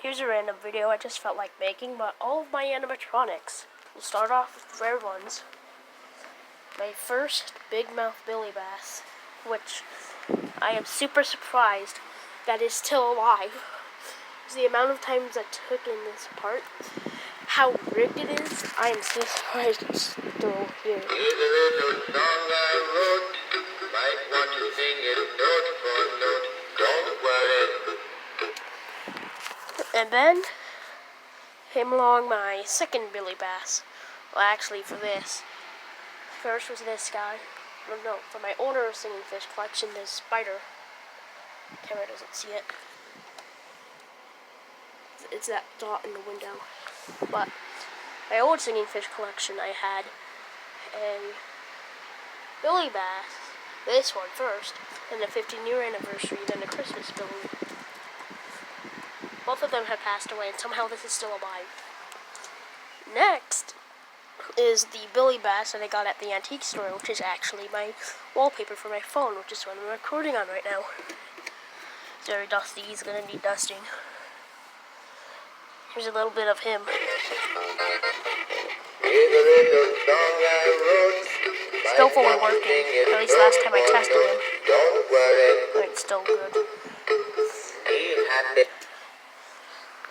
Here's a random video I just felt like making, but all of my animatronics. We'll start off with rare ones. My first Big Mouth Billy Bass, which I am super surprised that is still alive. The amount of times I took in this part, how rigged it is, I am so surprised it's still here. And then came along my second Billy Bass. Well, actually, for this. First was this guy. No, for my older singing fish collection, this spider. Camera doesn't see it. It's that dot in the window. But my old singing fish collection, I had a Billy Bass. This one first, and the 15-year anniversary, then the Christmas Billy. Both of them have passed away, and somehow this is still alive. Next is the Billy Bass that I got at the antique store, which is actually my wallpaper for my phone, which is what I'm recording on right now. It's very dusty. He's going to need dusting. Here's a little bit of him. Still fully working. At least last time I tested him. But it's still good.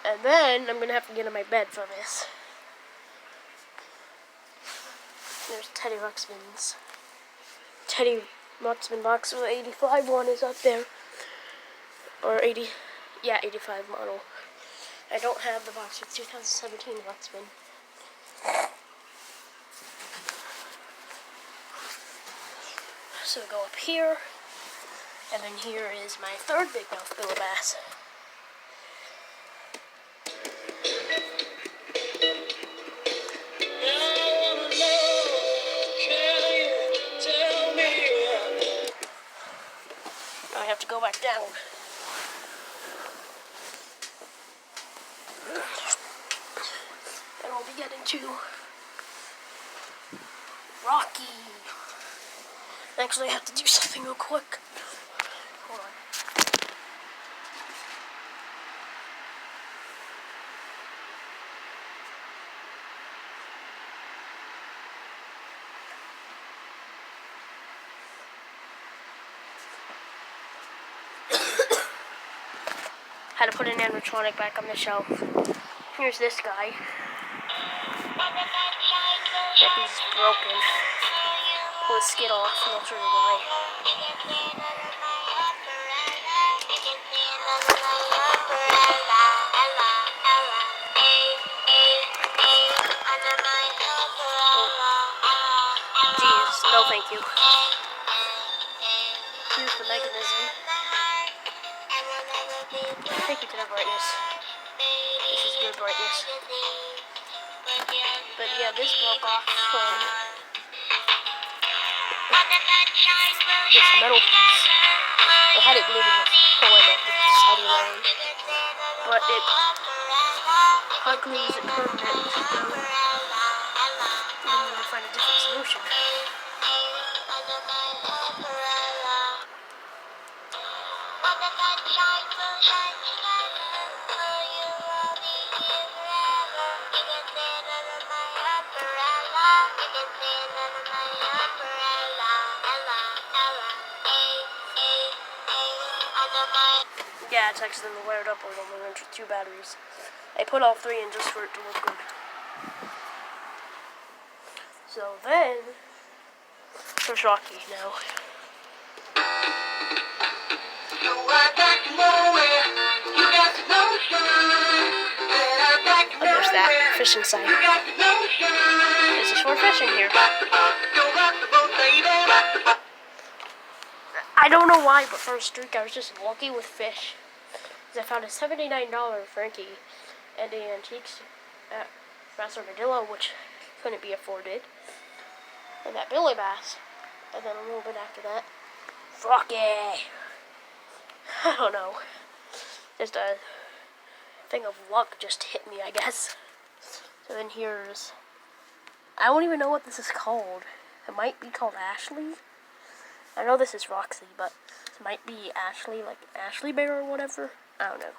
And then I'm going to have to get in my bed for this. There's Teddy Ruxpin's. Teddy Ruxpin box with 85 one is up there. Or 85 model. I don't have the box with 2017 Ruxpin. So go up here. And then here is my third Big Mouth Billy Bass. I have to go back down. And I'll be getting to Rocky. Actually, I have to do something real quick. Hold on. Had to put an animatronic back on the shelf. Here's this guy. He's broken. Pull his skid off, and I'll show you why. Jeez, no thank you. Here's the mechanism. Thank you to the brightness. This is good brightness. But yeah, this broke off from this metal piece. I had it glued in the hole at the side of the line. But it hot glues it permanent. We need to find a different solution. Yeah, it's actually wired up with only 2 batteries. I put all 3 in just for it to look good. So then, there's Rocky now. Oh, there's that fishing sign. This is for fishing here. I don't know why, but for a streak I was just lucky with fish. I found a $79 Frankie and an antiques at Bass Armadillo, which couldn't be afforded. And that Billy Bass. And then a little bit after that, Rocky. I don't know. Just a thing of luck just hit me, I guess. So then here's, I don't even know what this is called. It might be called Ashley. I know this is Roxy, but it might be Ashley, like Ashley Bear or whatever. I don't know.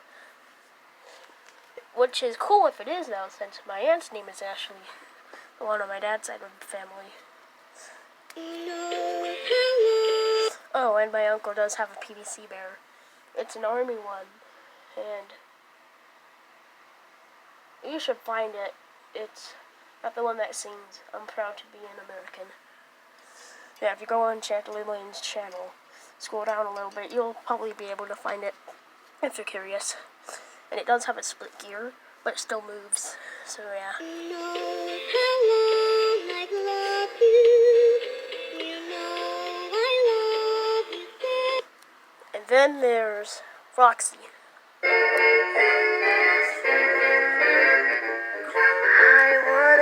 which is cool if it is though, since my aunt's name is Ashley, the one on my dad's side of the family. Oh, and my uncle does have a PVC bear. It's an army one, and you should find it. It's not the one that sings, "I'm proud to be an American." Yeah, if you go on Chantilly Lane's channel, scroll down a little bit, you'll probably be able to find it if you're curious. And it does have a split gear, but it still moves. So yeah. And then there's Roxy.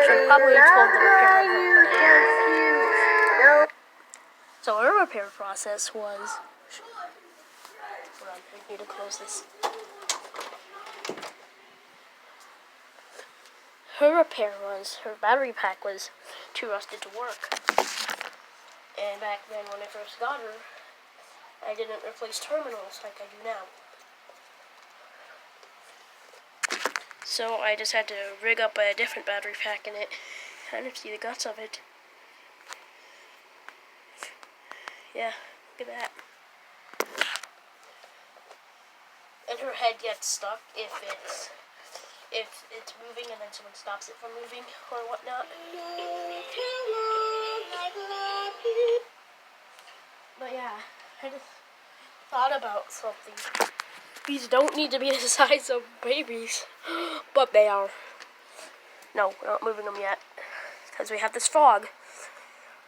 Should probably told the repair of her, but I didn't. So her repair process was. Hold on, I need to close this. Her repair was her battery pack was too rusted to work. And back then, when I first got her, I didn't replace terminals like I do now. So I just had to rig up a different battery pack in it. Kind of see the guts of it. Yeah, look at that. And her head gets stuck if it's moving and then someone stops it from moving or whatnot. But yeah, I just thought about something. These don't need to be the size of babies, but they are. No, we're not moving them yet, because we have this frog.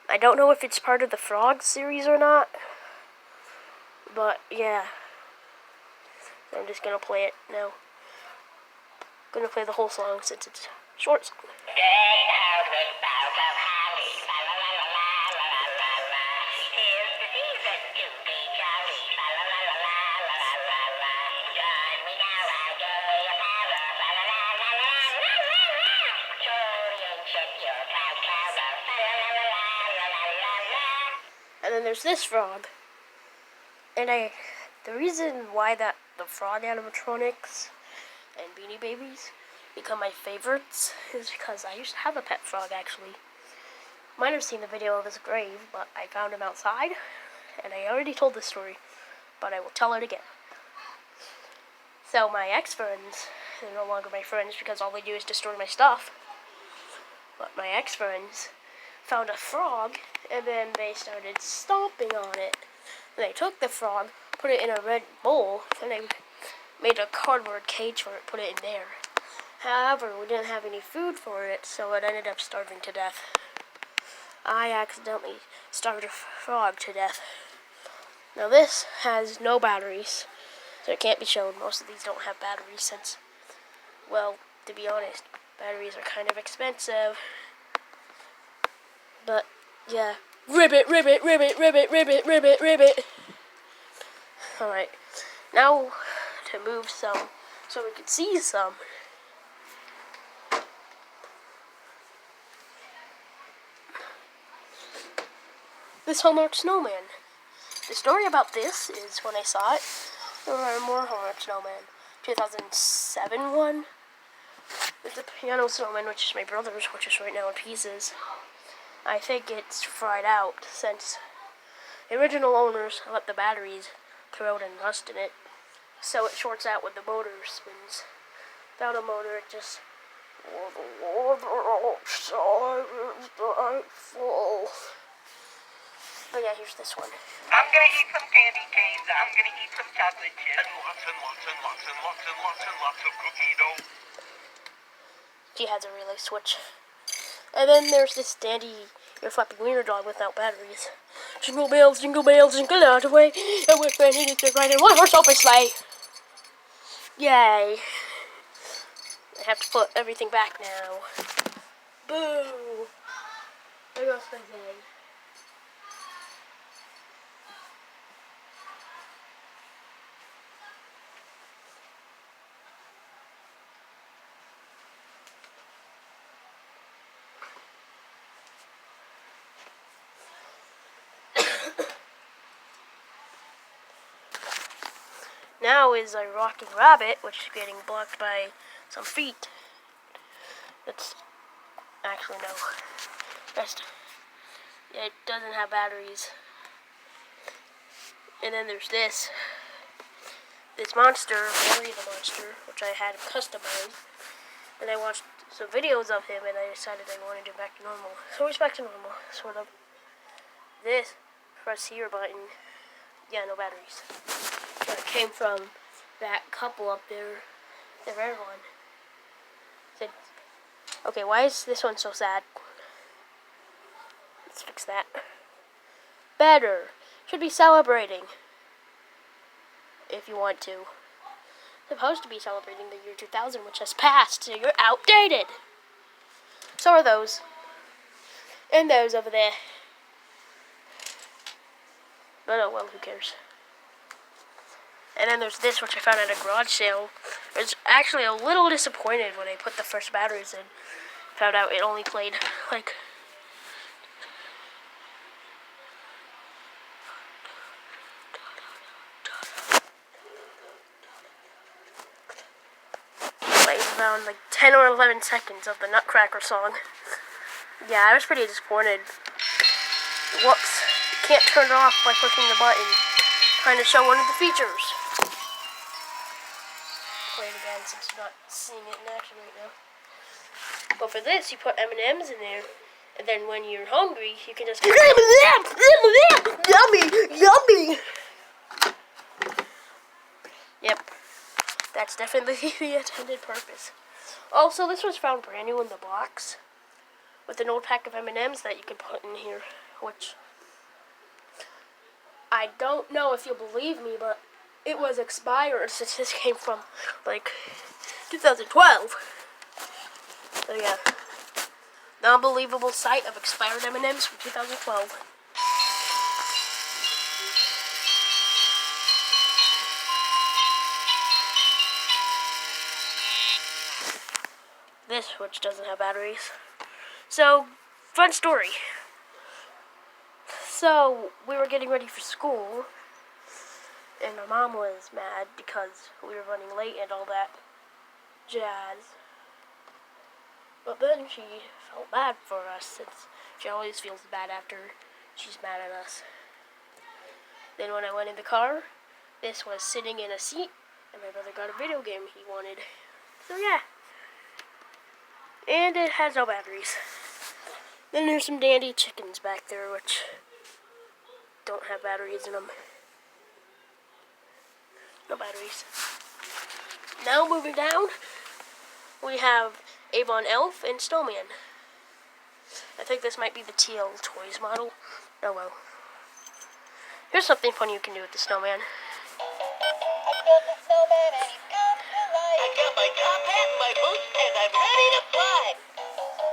I don't know if it's part of the frog series or not, but yeah. So I'm just gonna play it now. Gonna play the whole song since it's a short song. And then there's this frog. And the reason why the frog animatronics and Beanie Babies become my favorites is because I used to have a pet frog, actually. Might have seen the video of his grave, but I found him outside, and I already told this story, but I will tell it again. So my ex-friends, they're no longer my friends because all they do is destroy my stuff, but my ex-friends found a frog, and then they started stomping on it. And they took the frog, put it in a red bowl, and they made a cardboard cage for it, put it in there. However, we didn't have any food for it, so it ended up starving to death. I accidentally starved a frog to death. Now this has no batteries, so it can't be shown. Most of these don't have batteries since, well, to be honest, batteries are kind of expensive. But, yeah. Ribbit, ribbit, ribbit, ribbit, ribbit, ribbit, ribbit. Alright. Now, to move some, so we can see some. This Hallmark Snowman. The story about this is when I saw it, there were more Hallmark Snowman. 2007 one. There's a piano snowman, which is my brother's, which is right now in pieces. I think it's fried out since the original owners let the batteries corrode and rust in it, so it shorts out when the motor spins. Without a motor, it just But yeah, here's this one. I'm gonna eat some candy canes. I'm gonna eat some chocolate chips. And lots of cookie dough. She has a relay switch. And then there's this dandy ear-flapping wiener dog without batteries. Jingle bells, jingle all the way. And we're ready to ride in one-horse open sleigh. Yay. I have to put everything back now. Boo. There goes my day. Now is a rocking rabbit, which is getting blocked by some feet. That's actually no. That's it doesn't have batteries. And then there's this monster, Billy the Monster, which I had customized. And I watched some videos of him, and I decided I wanted him back to normal. So he's back to normal, sort of. This, press here button, yeah, no batteries. So it came from that couple up there, the red one. Said, okay, why is this one so sad? Let's fix that. Better. Should be celebrating. If you want to. Supposed to be celebrating the year 2000, which has passed, so you're outdated. So are those. And those over there. But oh well, who cares? And then there's this, which I found at a garage sale. I was actually a little disappointed when I put the first batteries in. Found out it only played like around like 10 or 11 seconds of the Nutcracker song. Yeah, I was pretty disappointed. Whoops. Can't turn it off by pushing the button. Trying to show one of the features. Play it again since you're not seeing it in action right now. But for this, you put M&Ms in there, and then when you're hungry, you can just yummy, yummy. Yep, that's definitely the intended purpose. Also, this was found brand new in the box with an old pack of M&Ms that you could put in here, which I don't know if you'll believe me, but it was expired since this came from like 2012. So yeah, the unbelievable sight of expired M&Ms from 2012. This, which doesn't have batteries. So, fun story. So, we were getting ready for school, and my mom was mad because we were running late and all that jazz. But then she felt bad for us, since she always feels bad after she's mad at us. Then when I went in the car, this was sitting in a seat, and my brother got a video game he wanted. So yeah. And it has no batteries. Then there's some dandy chickens back there, which don't have batteries in them. No batteries. Now moving down, we have Avon Elf and Snowman. I think this might be the TL Toys model. Oh well. Here's something funny you can do with the snowman. I built a snowman and he's come to life. I got my top hat and my boots and I'm ready to fly.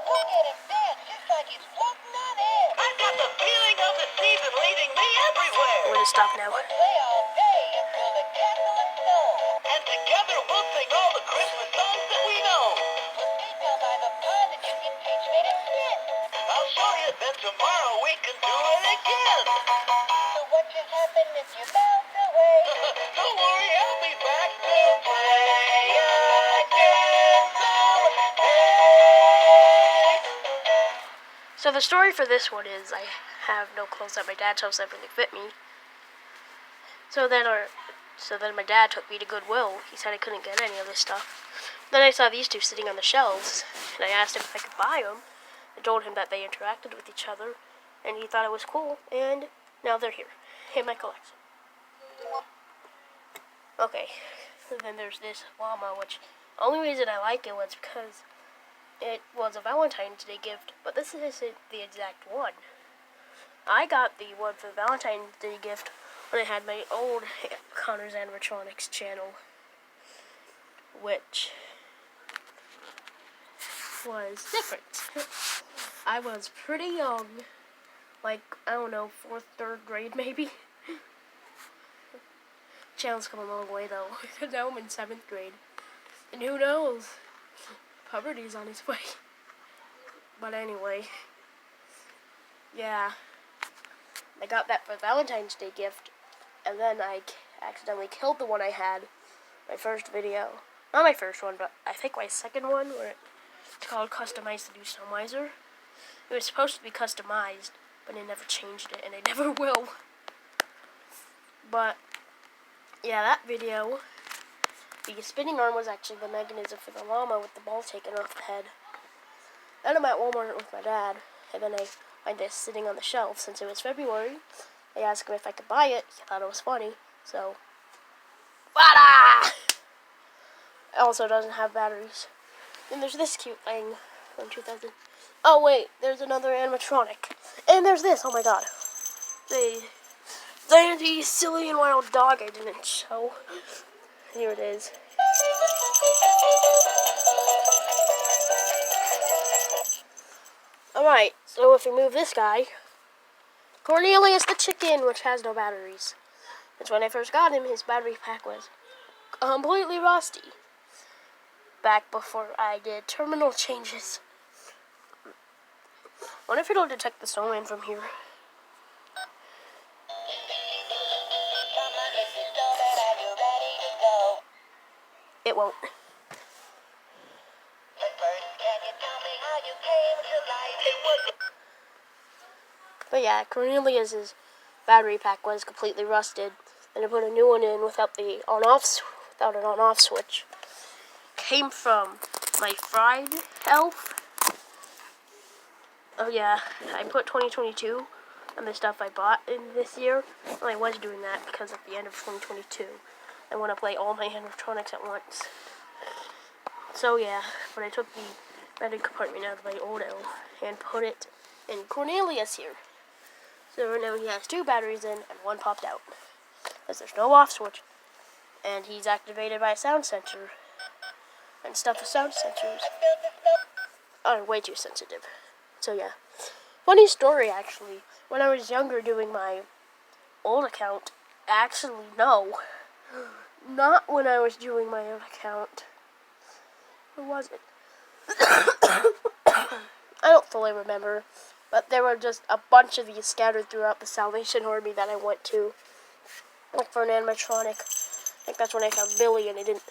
Look at him dance, just like he's floating on air. I've got the feeling of the season leading me everywhere. I'm gonna stop now. We'll play all day until the castle is snow. And together we'll sing all the Christmas songs that we know. We'll stay down by the pond and you can teach me to spin. I'll show you, then tomorrow we can do it again. So what just happened if you bounce away? Don't worry, I'll be back to play again someday. So the story for this one is I have no clothes at my dad's house that really fit me. So then my dad took me to Goodwill. He said I couldn't get any of this stuff. Then I saw these two sitting on the shelves, and I asked him if I could buy them. I told him that they interacted with each other, and he thought it was cool, and now they're here in my collection. Okay, and then there's this llama, which the only reason I like it was because it was a Valentine's Day gift, but this isn't the exact one. I got the one for the Valentine's Day gift when I had my old Connor's Animatronics channel, which was different. I was pretty young, like, I don't know, 4th, 3rd grade maybe. Channel's come a long way though. Now I'm in 7th grade. And who knows? Puberty's on its way. But anyway. Yeah. I got that for Valentine's Day gift. And then I accidentally killed the one I had. My first video. Not my first one, but I think my second one, where it's called Customize the New Stoneweiser. It was supposed to be customized, but they never changed it, and they never will. But, yeah, that video, the spinning arm was actually the mechanism for the llama with the ball taken off the head. Then I'm at Walmart with my dad, and then I find this sitting on the shelf. Since it was February, I asked him if I could buy it. He thought it was funny, so... Voila! It also doesn't have batteries. And there's this cute thing from 2000. Oh wait, there's another animatronic. And there's this, oh my god. The silly and wild dog I didn't show. Here it is. Alright, so if we move this guy, Cornelius the chicken, which has no batteries. It's when I first got him, his battery pack was completely rusty. Back before I did terminal changes. I wonder if it'll detect the snowman from here. It won't. But yeah, Cornelius's battery pack was completely rusted, and I put a new one in without an on-off switch. Came from my fried elf. Oh yeah, I put 2022 on the stuff I bought in this year. Well, I was doing that because at the end of 2022, I want to play all my animatronics at once. So yeah, but I took the bedding compartment out of my old elf and put it in Cornelius here. So now he has 2 batteries in and 1 popped out. Because there's no off switch. And he's activated by a sound sensor. And stuff with sound sensors are way too sensitive. So yeah. Funny story actually. When I was younger doing my old account, actually no. Not when I was doing my old account. Who was it? I don't fully remember. But there were just a bunch of these scattered throughout the Salvation Army that I went to. Like for an animatronic. I think that's when I found Billy, and I didn't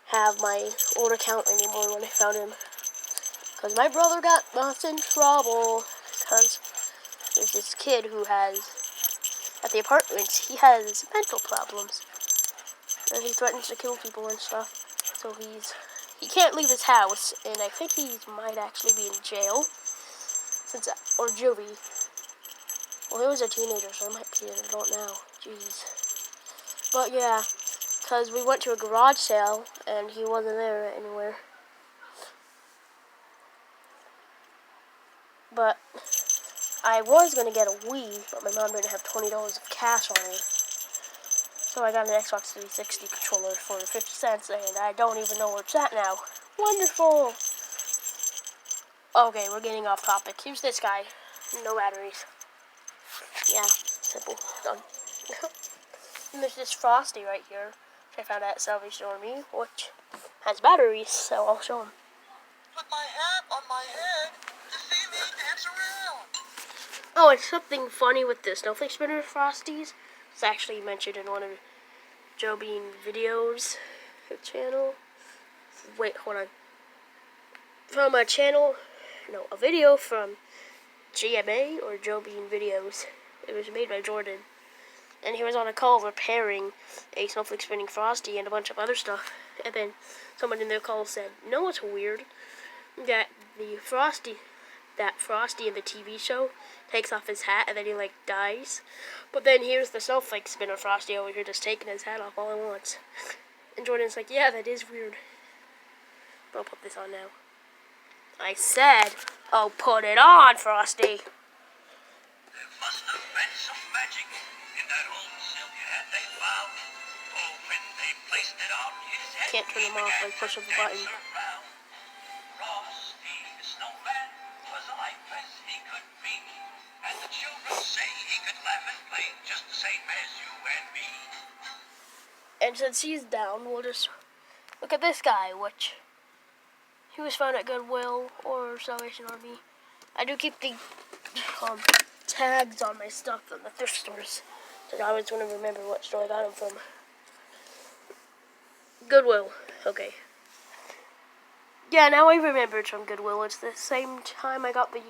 have my old account anymore when I found him. Because my brother got us in trouble. Because there's this kid who has, at the apartments, he has mental problems. And he threatens to kill people and stuff. So he can't leave his house, and I think he might actually be in jail. Or juvie. Well, he was a teenager, so he might be an adult now. Jeez. But yeah, because we went to a garage sale, and he wasn't there anywhere. But I was going to get a Wii, but my mom didn't have $20 of cash on her. So I got an Xbox 360 controller for 50 cents, and I don't even know where it's at now. Wonderful! Okay, we're getting off topic. Here's this guy. No batteries. Yeah, simple. Done. And there's this Frosty right here, which I found at Salvation Army, which has batteries, so I'll show him. Put my hat on my head to see me dance around. Oh, and something funny with the Snowflake Spinner Frosties. It's actually mentioned in one of Joe Bean videos channel. Wait, hold on. From a channel, no, a video from GMA or Joe Bean Videos. It was made by Jordan. And he was on a call repairing a Snowflake Spinning Frosty and a bunch of other stuff. And then someone in their call said, "You know what's weird? That Frosty in the TV show takes off his hat and then he dies. But then here's the Snowflake Spinner Frosty over here just taking his hat off all at once." And Jordan's like, "Yeah, that is weird." But I'll put this on now. I said, "Oh, put it on, Frosty." There must have been some magic in that old silk hat they found. Oh, when they placed it on his head, Can't turn them off by push of the button. Frosty the snowman was alive as he could be, and the children say he could laugh and play just the same as you and me. And since he's down, we'll just look at this guy, which he was found at Goodwill or Salvation Army. I do keep the tags on my stuff from the thrift stores, so I always want to remember what store I got them from. Goodwill. Okay. Yeah, now I remember it's from Goodwill. It's the same time I got the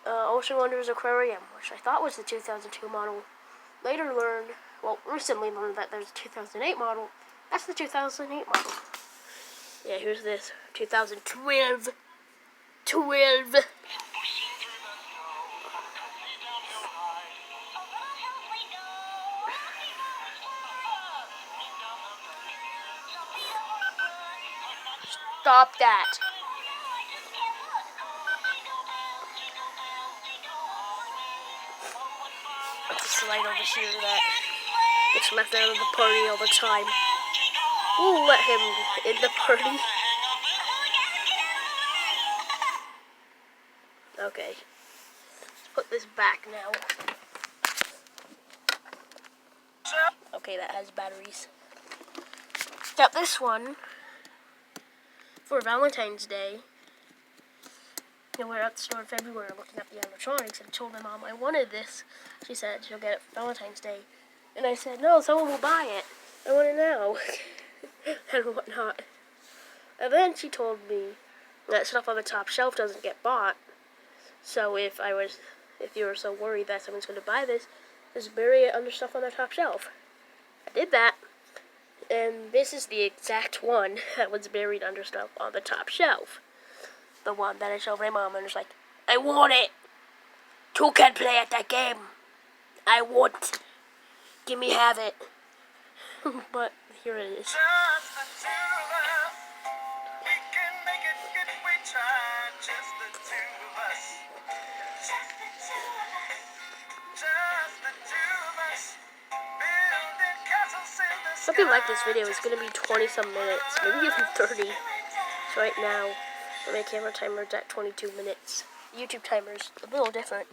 Ocean Wonders Aquarium, which I thought was the 2002 model. Recently learned that there's a 2008 model. That's the 2008 model. Yeah, here's this 2012. 12. Stop that. Slide over here that gets left out of the party all the time. We'll let him in the party. Okay. Let's put this back now. Okay, that has batteries. Got this one for Valentine's Day. We were at the store in February looking at the animatronics and told my mom I wanted this. She said she'll get it for Valentine's Day. And I said, no, someone will buy it. I want it now. And whatnot. And then she told me that stuff on the top shelf doesn't get bought. So if you were so worried that someone's going to buy this, just bury it under stuff on the top shelf. I did that. And this is the exact one that was buried under stuff on the top shelf. The one that I showed my mom and was like, I want it. Two can play at that game. I want. Give me have it. But here it is. Just the two of us. We can make it if we try. Just the two of us. Just the two of us. Just the two of us. Building castles in the sky. Something like this video is going to be 20-some minutes. Maybe even 30. So right now, my camera timer is at 22 minutes. YouTube timer's a little different.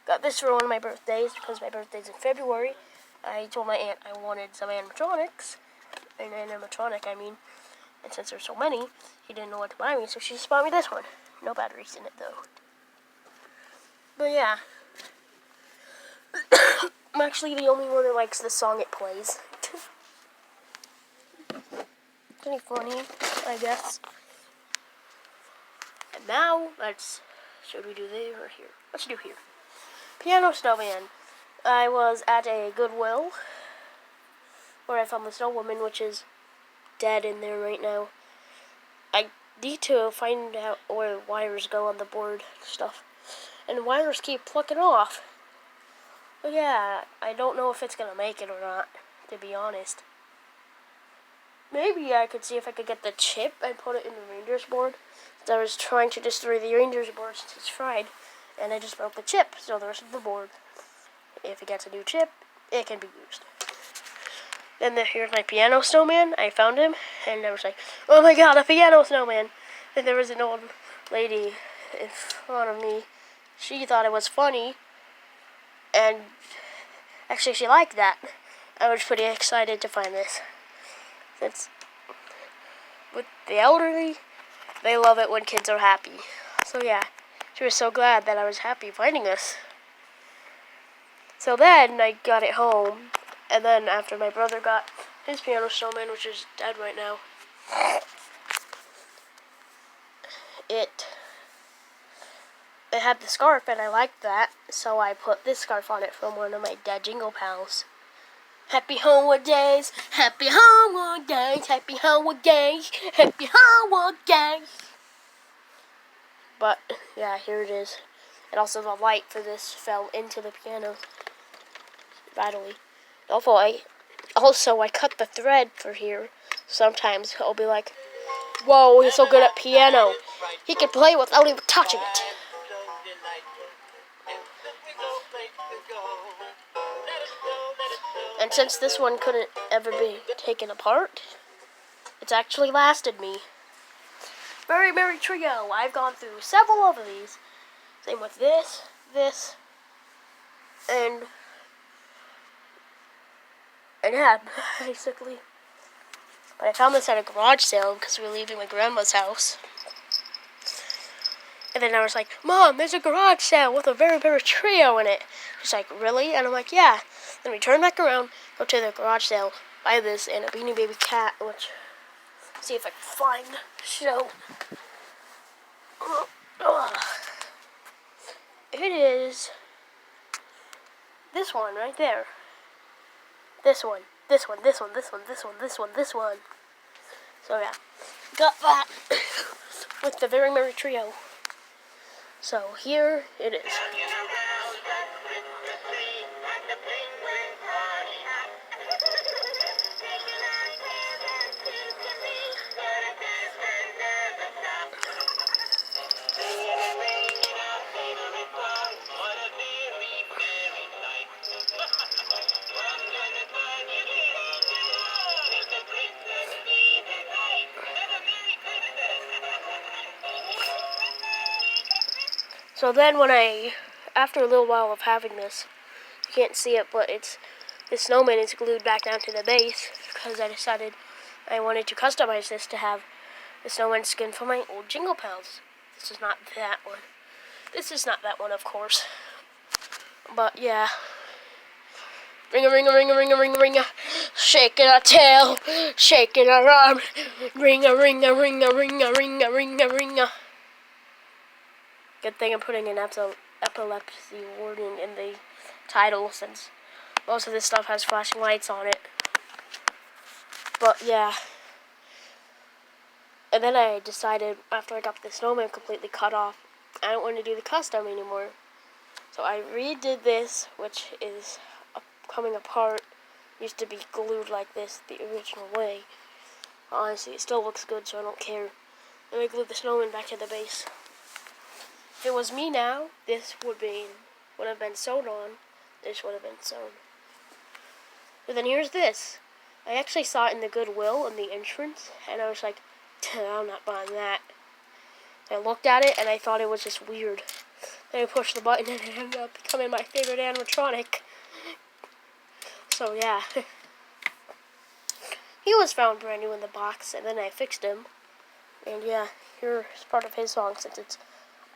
Got this for one of my birthdays because my birthday's in February. I told my aunt I wanted some animatronics. An animatronic, I mean. And since there's so many, she didn't know what to buy me, so she just bought me this one. No batteries in it, though. But yeah. I'm actually the only one that likes the song it plays. Pretty funny, I guess. And now, should we do there or here? Let's do here. Piano Snowman. I was at a Goodwill where I found the Snow Woman, which is dead in there right now. I need to find out where wires go on the board stuff. And wires keep plucking off. But yeah, I don't know if it's going to make it or not, to be honest. Maybe I could see if I could get the chip and put it in the Rangers board. I was trying to destroy the Rangers board since it's fried, and I just broke the chip, so the rest of the board, if it gets a new chip, it can be used. Then here's my piano snowman. I found him, and I was like, oh my god, a piano snowman! And there was an old lady in front of me. She thought it was funny, and actually she liked that. I was pretty excited to find this. Since with the elderly, they love it when kids are happy. So yeah, she was so glad that I was happy finding this. So then I got it home, and then after my brother got his piano snowman, which is dead right now, it had the scarf, and I liked that, so I put this scarf on it from one of my Dad Jingle pals. Happy Homework Days, Happy Homework Days, Happy Homework Days, Happy Homework Days. But, yeah, here it is. And also the light for this fell into the piano badly. Also, I cut the thread for here. Sometimes I'll be like, whoa, he's so good at piano. He can play without even touching it. And since this one couldn't ever be taken apart, it's actually lasted me. Very Merry Trio. I've gone through several of these. Same with this, and yeah, basically. But I found this at a garage sale because we were leaving my grandma's house. And then I was like, Mom, there's a garage sale with a Very Merry Trio in it. She's like, really? And I'm like, yeah. Then we turn back around, go to the garage sale, buy this, and a Beanie Baby cat, which See if I can find the show. It is this one right there. This one. So yeah, got that with the Very Merry Trio. So here it is. So then after a little while of having this, you can't see it, but the snowman is glued back down to the base because I decided I wanted to customize this to have the snowman skin for my old Jingle Pals. This is not that one. This is not that one, of course. But yeah. Ring a ring a ring a ring a ring a ring a, shaking our tail, shaking our arm. Ring a ring a ring a ring a ring a ring a ring a. Good thing I'm putting an epilepsy warning in the title since most of this stuff has flashing lights on it. But yeah. And then I decided after I got the snowman completely cut off, I don't want to do the custom anymore. So I redid this, which is coming apart. Used to be glued like this the original way. Honestly, it still looks good, so I don't care. And I glued the snowman back to the base. If it was me now, this would have been sewn on. This would have been sewn. But then here's this. I actually saw it in the Goodwill in the entrance, and I was like, I'm not buying that. I looked at it, and I thought it was just weird. Then I pushed the button, and it ended up becoming my favorite animatronic. So yeah. He was found brand new in the box, and then I fixed him. And yeah, here's part of his song, since it's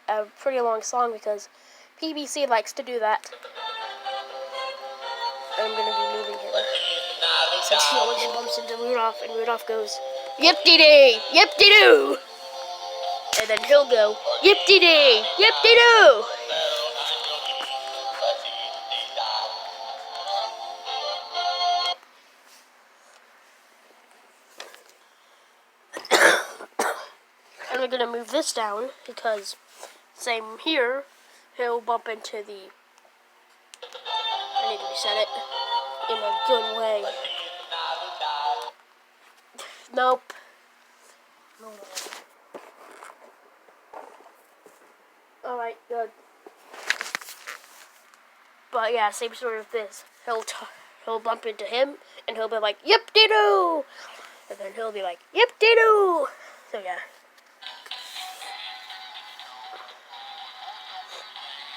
a pretty long song, because PBC likes to do that. I'm going to be moving him. Since he always bumps into Rudolph, and Rudolph goes, yip-de-dee, yip-de-doo. And then he'll go, yip-de-dee, yip-de-doo. And we're going to move this down, because same here, he'll bump into the... I need to reset it in a good way. Nope. No. Alright, good. But yeah, same story with this. He'll bump into him, and he'll be like, yip-de-doo! And then he'll be like, yip-de-doo! So yeah.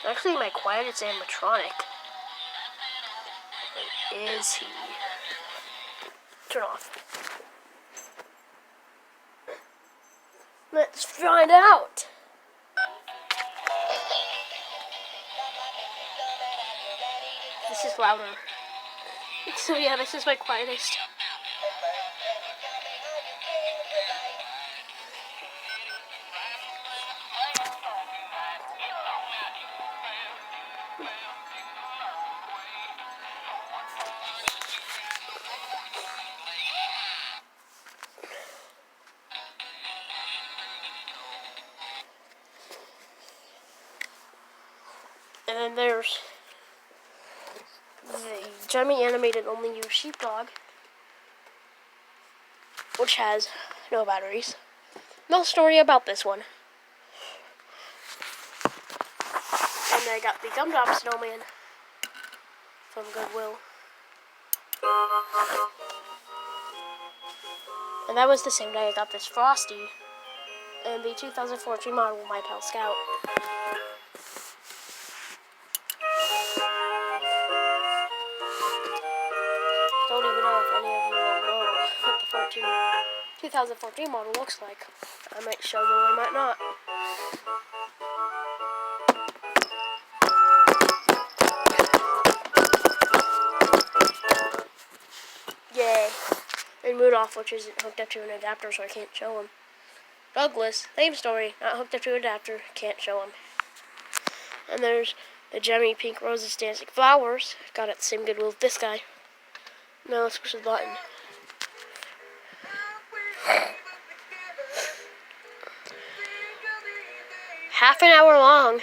Actually, my quietest animatronic is he. Turn off. Let's find out. This is louder. So yeah, this is my quietest. And then there's the Jimmy Animated Only You Sheepdog, which has no batteries. No story about this one. And I got the Gumdrop Snowman from Goodwill. And that was the same day I got this Frosty and the 2014 model My Pal Scout. Don't even know if any of you will know what the 2014 model looks like. I might show you, I might not. Yay. And Rudolph, which isn't hooked up to an adapter, so I can't show him. Douglas, same story, not hooked up to an adapter, can't show him. And there's the Jemmy Pink Roses Dancing Flowers. Got it the same Goodwill with this guy. Now let's push the button. Half an hour long.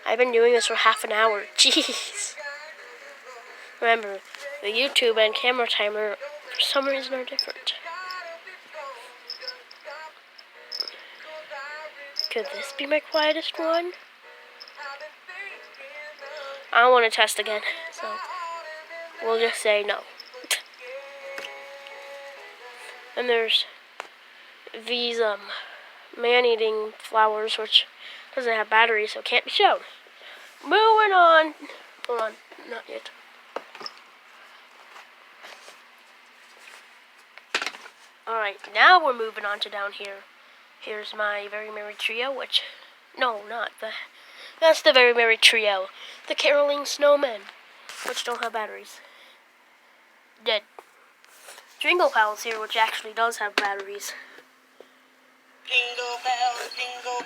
I've been doing this for half an hour. Jeez. Remember, the YouTube and camera timer, for some reason, are different. Could this be my quietest one? I don't want to test again, so we'll just say no. And there's these man-eating flowers, which doesn't have batteries, so can't be shown. Moving on. Hold on, not yet. Alright, now we're moving on to down here. Here's my Very Merry Trio, which... No, not the... That's the Very Merry Trio. The Caroling Snowmen, which don't have batteries. Dead. Jingle Pals here, which actually does have batteries. Jingle bells, jingle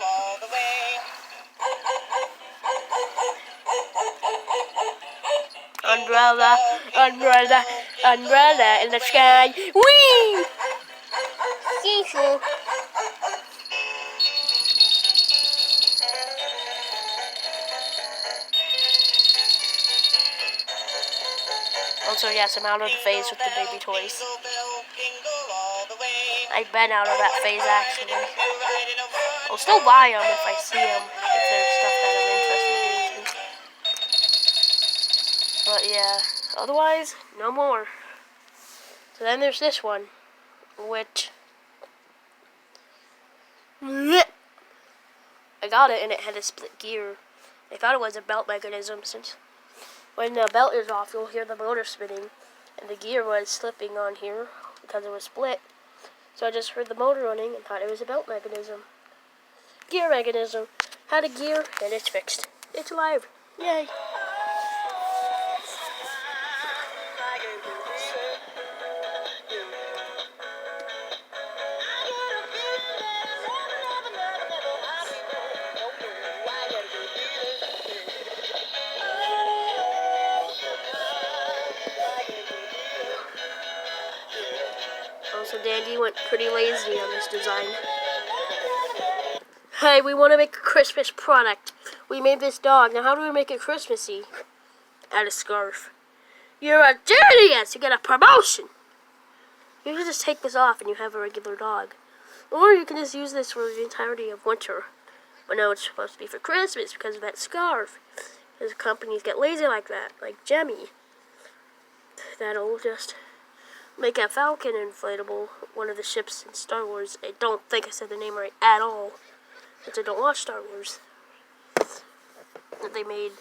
all the way. Umbrella, umbrella, umbrella in the sky. Whee! Seashore. Also, yes, I'm out of the phase with the baby toys. I've been out of that phase, actually. I'll still buy them if I see them, if there's stuff that I'm interested in. But yeah, otherwise, no more. So then there's this one, which... I got it and it had a split gear. I thought it was a belt mechanism, since when the belt is off, you'll hear the motor spinning, and the gear was slipping on here because it was split. So I just heard the motor running and thought it was a belt mechanism. Gear mechanism. Had a gear, and it's fixed. It's alive. Yay. Also, Dandy went pretty lazy on this design. Hey, we want to make a Christmas product. We made this dog. Now, how do we make it Christmassy? Add a scarf. You're a genius! You get a promotion! You can just take this off and you have a regular dog. Or you can just use this for the entirety of winter. But no, it's supposed to be for Christmas because of that scarf. Because companies get lazy like that, like Jemmy. That'll just make a Falcon inflatable, one of the ships in Star Wars. I don't think I said the name right at all, since I don't watch Star Wars. That they made